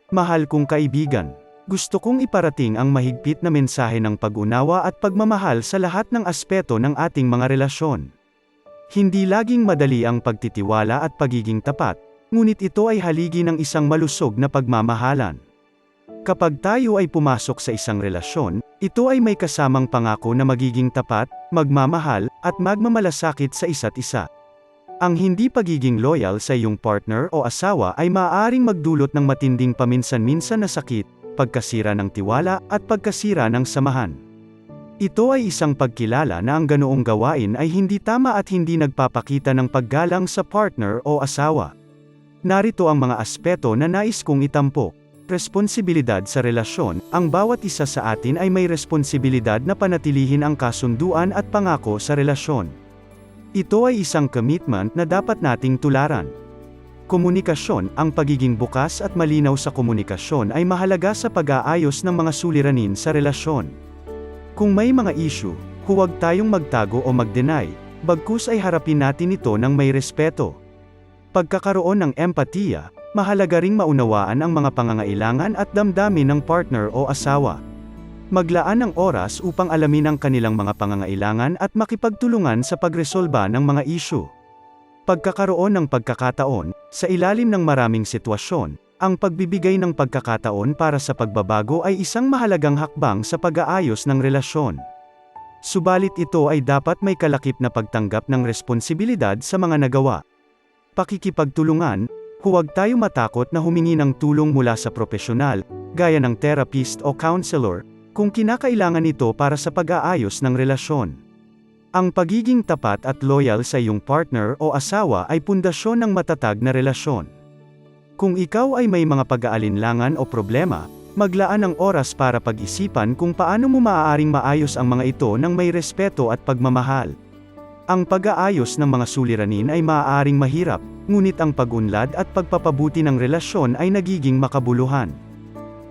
Mahal kong kaibigan, gusto kong iparating ang mahigpit na mensahe ng pag-unawa at pagmamahal sa lahat ng aspeto ng ating mga relasyon. Hindi laging madali ang pagtitiwala at pagiging tapat, ngunit ito ay haligi ng isang malusog na pagmamahalan. Kapag tayo ay pumasok sa isang relasyon, ito ay may kasamang pangako na magiging tapat, magmamahal, at magmamalasakit sa isa't isa. Ang hindi pagiging loyal sa iyong partner o asawa ay maaaring magdulot ng matinding paminsan-minsan na sakit, pagkasira ng tiwala, at pagkasira ng samahan. Ito ay isang pagkilala na ang ganoong gawain ay hindi tama at hindi nagpapakita ng paggalang sa partner o asawa. Narito ang mga aspeto na nais kong itampok. Responsibilidad sa relasyon, ang bawat isa sa atin ay may responsibilidad na panatilihin ang kasunduan at pangako sa relasyon. Ito ay isang commitment na dapat nating tularan. Komunikasyon, ang pagiging bukas at malinaw sa komunikasyon ay mahalaga sa pag-aayos ng mga suliranin sa relasyon. Kung may mga issue, huwag tayong magtago o mag-deny, bagkus ay harapin natin ito ng may respeto. Pagkakaroon ng empatiya, mahalaga ring maunawaan ang mga pangangailangan at damdamin ng partner o asawa. Maglaan ng oras upang alamin ang kanilang mga pangangailangan at makipagtulungan sa pagresolba ng mga issue. Pagkakaroon ng pagkakataon, sa ilalim ng maraming sitwasyon, ang pagbibigay ng pagkakataon para sa pagbabago ay isang mahalagang hakbang sa pag-aayos ng relasyon. Subalit ito ay dapat may kalakip na pagtanggap ng responsibilidad sa mga nagawa. Pakikipagtulungan, huwag tayo matakot na humingi ng tulong mula sa propesyonal, gaya ng therapist o counselor, kung kinakailangan ito para sa pag-aayos ng relasyon. Ang pagiging tapat at loyal sa iyong partner o asawa ay pundasyon ng matatag na relasyon. Kung ikaw ay may mga pag-aalinlangan o problema, maglaan ng oras para pag-isipan kung paano mo maaaring maayos ang mga ito ng may respeto at pagmamahal. Ang pag-aayos ng mga suliranin ay maaaring mahirap, ngunit ang pag-unlad at pagpapabuti ng relasyon ay nagiging makabuluhan.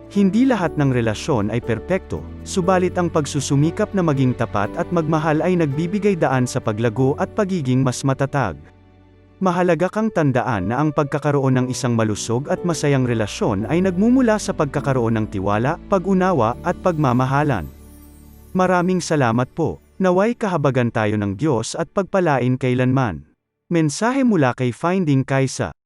Hindi lahat ng relasyon ay perpekto, subalit ang pagsusumikap na maging tapat at magmahal ay nagbibigay daan sa paglago at pagiging mas matatag. Mahalaga kang tandaan na ang pagkakaroon ng isang malusog at masayang relasyon ay nagmumula sa pagkakaroon ng tiwala, pag-unawa, at pagmamahalan. Maraming salamat po. Naway kahabagan tayo ng Diyos at pagpalain kailanman. Mensahe mula kay Finding Kaisa.